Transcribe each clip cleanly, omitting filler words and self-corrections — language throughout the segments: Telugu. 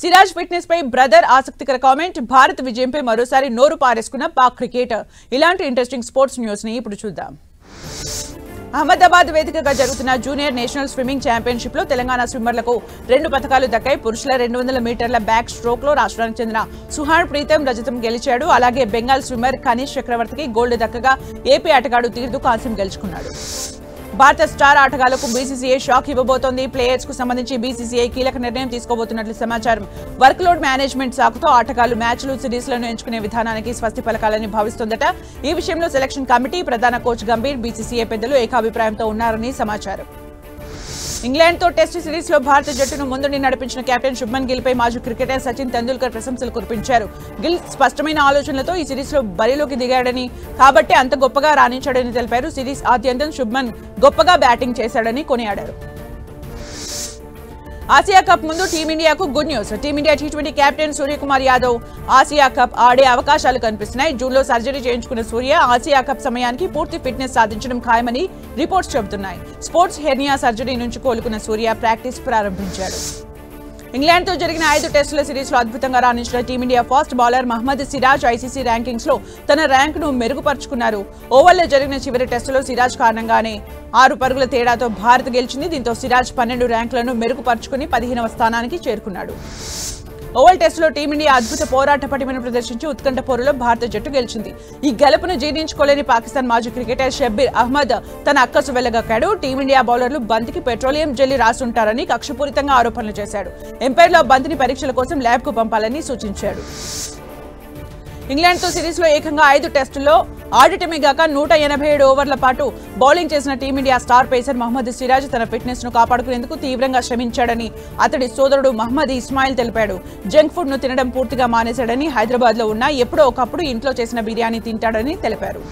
సిరాజ్ ఫిట్నెస్ పై బ్రదర్ ఆసక్తికర కామెంట్. భారత్ విజయంపై మరోసారి నోరు పారేసుకున్న పాక్ క్రికెటర్. ఇలాంటి ఇంట్రెస్టింగ్ స్పోర్ట్స్ న్యూస్ ని ఇప్పుడు చూద్దాం. అహ్మదాబాద్ వేదికగా జరుగుతున్న జూనియర్ నేషనల్ స్విమ్మింగ్ ఛాంపియన్షిప్ లో తెలంగాణ స్విమ్మర్లకు 2 పతకాలు దక్కాయి. పురుషుల 200 మీటర్ల బ్యాక్ స్ట్రోక్ లో రాష్ట్రానికి చెందిన సుహాన్ ప్రీతం రజతం గెలిచాడు. అలాగే బెంగాల్ స్విమ్మర్ కనీష్ చక్రవర్తికి గోల్డ్ దక్కగా ఏపీ ఆటగాడు తీర్థు కాసిం గెలుచుకున్నాడు. భారత స్టార్ ఆటగాళ్లకు బీసీసీఐ షాక్ ఇవ్వబోతోంది. ప్లేయర్స్ కు సంబంధించి బీసీసీఐ కీలక నిర్ణయం తీసుకోబోతున్నట్లు సమాచారం. వర్క్ లోడ్ మేనేజ్మెంట్ సాకుతో ఆటగాళ్లు మ్యాచ్లు, సిరీస్లను ఎంచుకునే విధానానికి స్వస్తి పలకాలని భావిస్తోందట. ఈ విషయంలో సెలక్షన్ కమిటీ, ప్రధాన కోచ్ గంభీర్, బీసీసీఐ పెద్దలు ఏకాభిప్రాయంతో ఉన్నారని సమాచారం. ఇంగ్లాండ్ తో టెస్ట్ సిరీస్ లో భారత జట్టును ముందుండి నడిపించిన కెప్టెన్ శుభ్మన్ గిల్ పై మాజీ క్రికెటర్ సచిన్ తెందూల్కర్ ప్రశంసలు కురిపించారు. గిల్ స్పష్టమైన ఆలోచనలతో ఈ సిరీస్ లో బరిలోకి దిగాడని, కాబట్టి అంత గొప్పగా రాణించాడని తెలిపారు. సిరీస్ ఆద్యంతం శుభ్మన్ గొప్పగా బ్యాటింగ్ చేశాడని కొనియాడారు. ఆసియా కప్ ముందు టీమిండియాకు good news. Team India T20 captain Suryakumar Yadav Asia cup ఆడే అవకాశాలు కనిపిస్తున్నాయి. జూన్లో సర్జరీ చేయించుకున్న సూర్య ఆసియా కప్ సమయానికి పూర్తి ఫిట్నెస్ సాధించడం ఖాయమని రిపోర్ట్స్ చెబుతున్నాయి. స్పోర్ట్స్ హెర్నియా సర్జరీ నుంచి కోలుకున్న సూర్య ప్రాక్టీస్ ప్రారంభించాడు. ఇంగ్లాండ్ తో జరిగిన 5 టెస్టుల సిరీస్ లో అద్భుతంగా రాణించిన team India fast bowler Mohammed Siraj ICC rankings లో తన ర్యాంకును మెరుగుపరుచుకున్నారు. ఓవర్లో జరిగిన చివరి టెస్టులో సిరాజ్ కారణంగానే 6 పరుగుల తేడాతో భారత్ గెలిచింది. దీంతో సిరాజ్ 12 ర్యాంకులను మెరుగుపరుచుకుని 15వ స్థానానికి చేరుకున్నాడు. ఓవల్ టెస్టులో టీమిండియా అద్భుత పోరాట పటిమను ప్రదర్శించి ఉత్కంఠ పోరులో భారత జట్టు గెలిచింది. ఈ గెలుపును జీర్ణించుకోలేని పాకిస్తాన్ మాజీ క్రికెటర్ షబ్బీర్ అహ్మద్ తన అక్కసు వెళ్లగక్కాడు. టీమిండియా బౌలర్లు బంతికి పెట్రోలియం జెల్లీ రాసుంటారని కక్షపూరితంగా ఆరోపణలు చేశాడు. ఎంపైర్లో బంతిని పరీక్షల కోసం ల్యాబ్ కు పంపాలని సూచించాడు. ఇంగ్లాండ్ తో సిరీస్ లో ఏకంగా 5 టెస్టుల్లో ఆడటమే గాక 187 ఓవర్ల పాటు బౌలింగ్ చేసిన Team India star pacer Mohammed Siraj తన ఫిట్నెస్ ను కాపాడుకునేందుకు తీవ్రంగా శ్రమించాడని అతడి సోదరుడు మహ్మద్ ఇస్మాయిల్ తెలిపాడు. జంక్ ఫుడ్ ను తినడం పూర్తిగా మానేశాడని, హైదరాబాద్ లో ఉన్న ఎప్పుడో ఒకప్పుడు ఇంట్లో చేసిన బిర్యానీ తింటాడని తెలిపారు.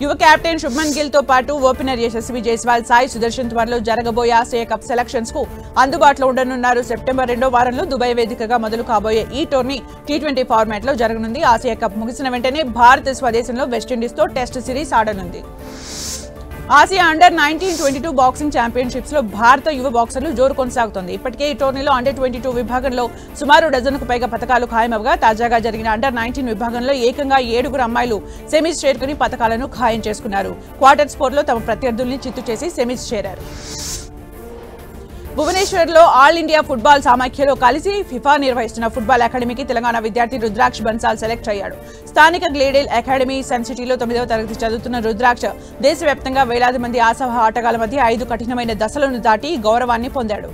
యువ కెప్టెన్ శుభ్మన్ గిల్ తో పాటు ఓపెనర్ యశస్వి జైస్వాల్, సాయి సుదర్శన్ త్వరలో జరగబోయే ఆసియా కప్ సెలక్షన్స్ కు అందుబాటులో ఉండనున్నారు. సెప్టెంబర్ 2వ వారంలో దుబాయ్ వేదికగా మొదలు కాబోయే ఈ టోర్నీ టీ20 ఫార్మాట్ లో జరగనుంది. ఆసియా కప్ ముగిసిన వెంటనే భారత్ స్వదేశంలో వెస్టిండీస్ తో టెస్ట్ సిరీస్ ఆడనుంది. ఆసియా అండర్ 19-22 బాక్సింగ్ ఛాంపియన్షిప్స్ లో భారత యువ బాక్సర్లు జోరు కొనసాగుతోంది. ఇప్పటికే ఈ టోర్నీలో అండర్ 22 విభాగంలో సుమారు డజన్కు పైగా పతకాలు ఖాయమవగా, తాజాగా జరిగిన అండర్ 19 విభాగంలో ఏకంగా 7 అమ్మాయిలు సెమీస్ చేరుకుని పతకాలను ఖాయం చేసుకున్నారు. క్వార్టర్ స్కోర్లో తమ ప్రత్యర్థుల్ని చిత్తు చేసి సెమీస్ చేరారు. భువనేశ్వర్ లో ఆల్ ఇండియా ఫుట్బాల్ సమాఖ్యలో కలిసి ఫిఫా నిర్వహిస్తున్న ఫుట్బాల్ అకాడమీకి తెలంగాణ విద్యార్థి రుద్రాక్ష్ బన్సాల్ సెలెక్ట్ అయ్యాడు. స్థానిక గ్లేడెల్ అకాడమీ సన్ సిటీలో 9వ తరగతి చదువుతున్న రుద్రాక్ష్ దేశవ్యాప్తంగా వేలాది మంది ఆశావహ ఆటగాళ్ల మధ్య 5 కఠినమైన దశలను దాటి గౌరవాన్ని పొందాడు.